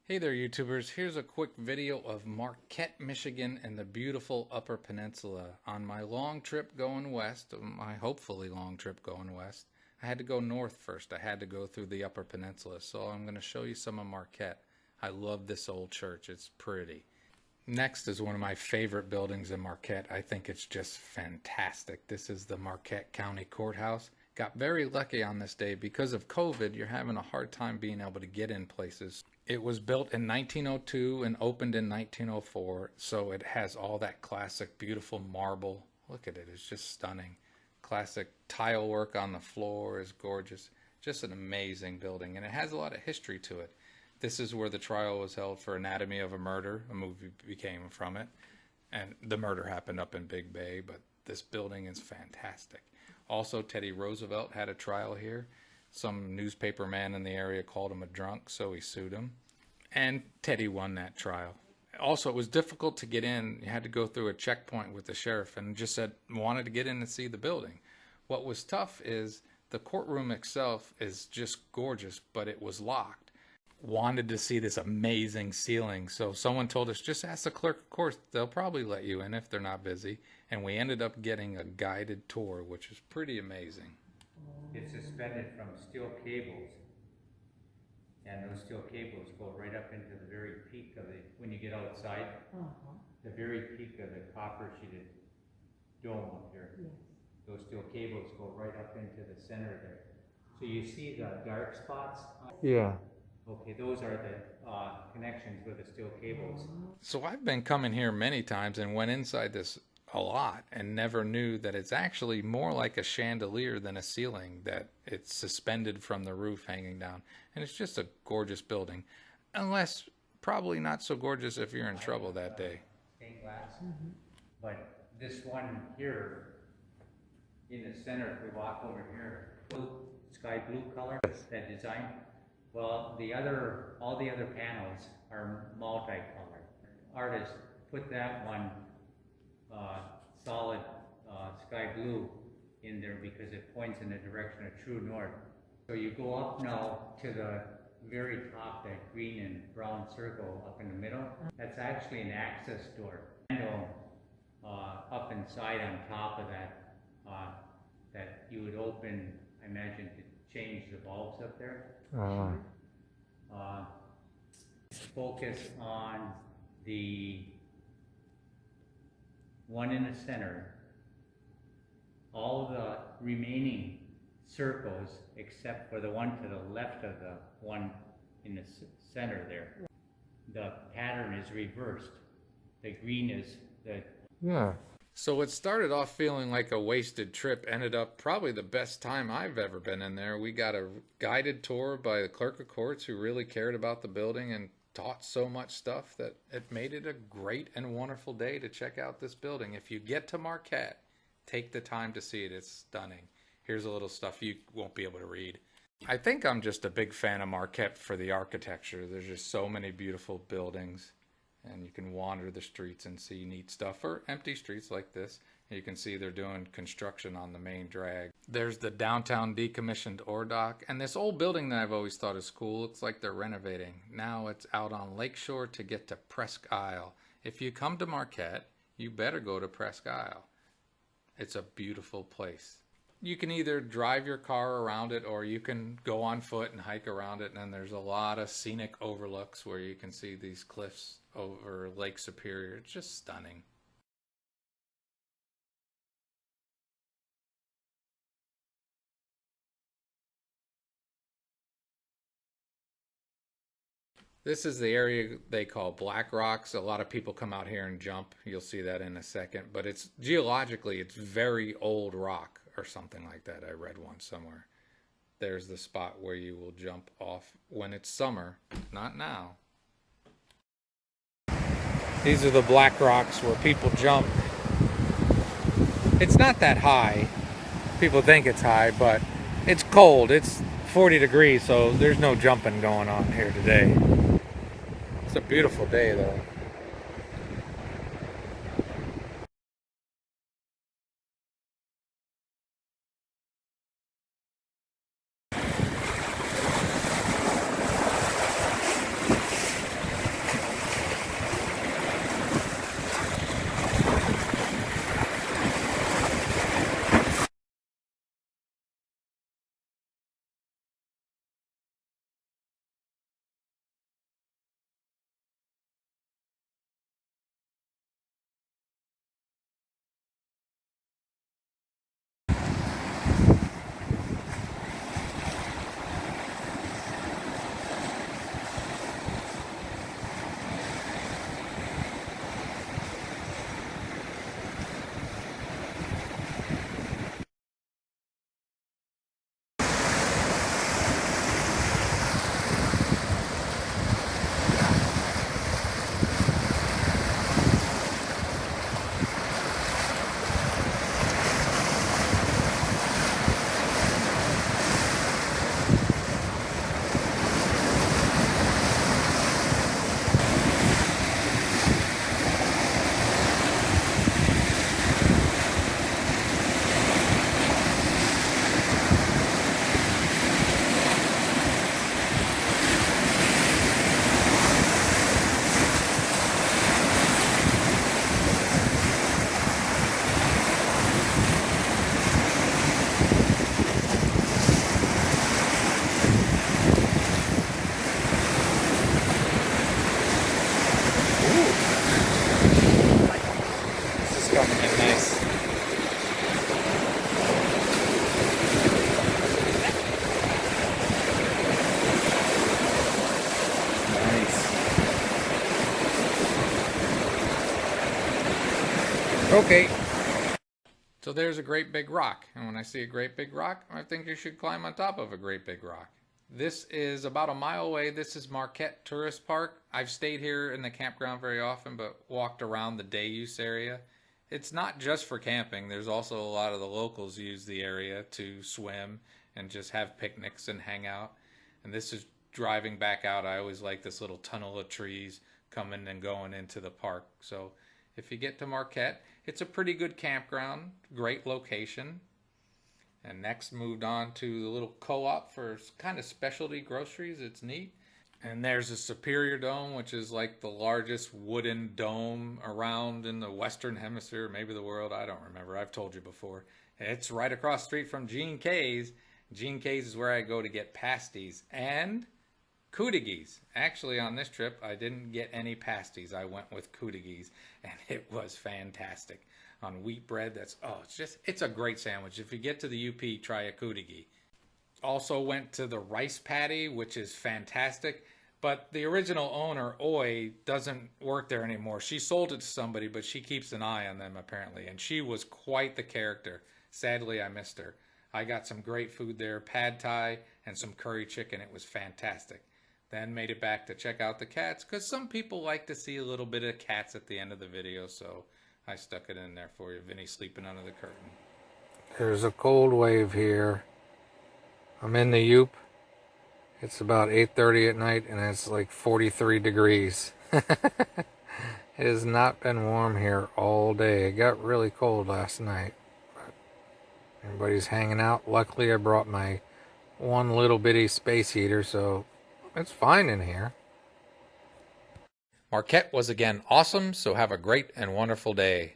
Hey there, YouTubers. Here's a quick video of Marquette, Michigan and the beautiful Upper Peninsula. On my long trip going west, my hopefully long trip going west, I had to go north first. I had to go through the Upper Peninsula. So I'm going to show you some of Marquette. I love this old church. It's pretty. Next is one of my favorite buildings in Marquette. I think it's just fantastic. This is the Marquette County Courthouse. Got very lucky on this day. Because of COVID, you're having a hard time being able to get in places. It was built in 1902 and opened in 1904, so it has all that classic beautiful marble. Look at it, it's just stunning. Classic tile work on the floor is gorgeous. Just an amazing building, and it has a lot of history to it. This is where the trial was held for Anatomy of a Murder. A movie became from it, and the murder happened up in Big Bay, but this building is fantastic. Also, Teddy Roosevelt had a trial here. Some newspaper man in the area called him a drunk, so he sued him. And Teddy won that trial. Also, it was difficult to get in. You had to go through a checkpoint with the sheriff and just said, wanted to get in and see the building. What was tough is the courtroom itself is just gorgeous, but it was locked. Wanted to see this amazing ceiling, so someone told us, just ask the clerk of court. They'll probably let you in if they're not busy. And we ended up getting a guided tour, which was pretty amazing. It's suspended from steel cables, and those steel cables go right up into the very peak of the, when you get outside, the very peak of the copper sheeted dome up here. Yes. Those steel cables go right up into the center there. So you see the dark spots? Yeah. Okay, those are the connections with the steel cables. So I've been coming here many times and went inside this a lot and never knew that it's actually more like a chandelier than a ceiling, that it's suspended from the roof hanging down. And it's just a gorgeous building, unless probably not so gorgeous if you're in trouble that day. Stained glass. But this one here in the center, if we walk over here, blue, sky blue color, that design. Well, all the other panels are multicolored. Artists put that one solid sky blue in there because it points in the direction of true north. So you go up now to the very top, that green and brown circle up in the middle. That's actually an access door. Window up inside on top of that, that you would open, I imagine, to change the bulbs up there. Focus on the one in the center. All the remaining circles, except for the one to the left of the one in the center there, the pattern is reversed. The green is the... Yeah. So it started off feeling like a wasted trip, ended up probably the best time I've ever been in there. We got a guided tour by the clerk of courts who really cared about the building and taught so much stuff that it made it a great and wonderful day to check out this building. If you get to Marquette, take the time to see it. It's stunning. Here's a little stuff you won't be able to read. I think I'm just a big fan of Marquette for the architecture. There's just so many beautiful buildings, and you can wander the streets and see neat stuff, or empty streets like this. You can see they're doing construction on the main drag. There's the downtown decommissioned ore dock, and this old building that I've always thought is cool, looks like they're renovating. Now it's out on Lakeshore to get to Presque Isle. If you come to Marquette, you better go to Presque Isle. It's a beautiful place. You can either drive your car around it, or you can go on foot and hike around it, and then there's a lot of scenic overlooks where you can see these cliffs over Lake Superior. It's just stunning. This is the area they call Black Rocks. A lot of people come out here and jump. You'll see that in a second. But it's geologically, it's very old rock or something like that. I read one somewhere. There's the spot where you will jump off when it's summer, not now. These are the Black Rocks where people jump. It's not that high. People think it's high, but it's cold. It's 40 degrees, so there's no jumping going on here today. It's a beautiful day, though. Okay. So there's a great big rock, and when I see a great big rock, I think you should climb on top of a great big rock. This is about a mile away. This is Marquette Tourist Park. I've stayed here in the campground very often, but walked around the day use area. It's not just for camping. There's also a lot of the locals use the area to swim and just have picnics and hang out. And this is driving back out. I always like this little tunnel of trees coming and going into the park. So if you get to Marquette, it's a pretty good campground, great location. And next moved on to the little co-op for kind of specialty groceries. It's neat. And there's a Superior Dome, which is like the largest wooden dome around in the Western Hemisphere, maybe the world. I don't remember. I've told you before. It's right across the street from Gene K's. Gene K's is where I go to get pasties and Koodagees. Actually, on this trip, I didn't get any pasties. I went with Koodagees, and it was fantastic. On wheat bread, it's a great sandwich. If you get to the UP, try a Koodagee. Also went to the rice patty, which is fantastic. But the original owner, Oi, doesn't work there anymore. She sold it to somebody, but she keeps an eye on them apparently. And she was quite the character. Sadly, I missed her. I got some great food there, pad thai and some curry chicken. It was fantastic. Then made it back to check out the cats, because some people like to see a little bit of cats at the end of the video, so I stuck it in there for you. Vinny's sleeping under the curtain. There's a cold wave here. I'm in the Yoop. It's about 8:30 at night, and it's like 43 degrees. It has not been warm here all day. It got really cold last night. But everybody's hanging out. Luckily, I brought my one little bitty space heater, so it's fine in here. Marquette was again awesome, so have a great and wonderful day.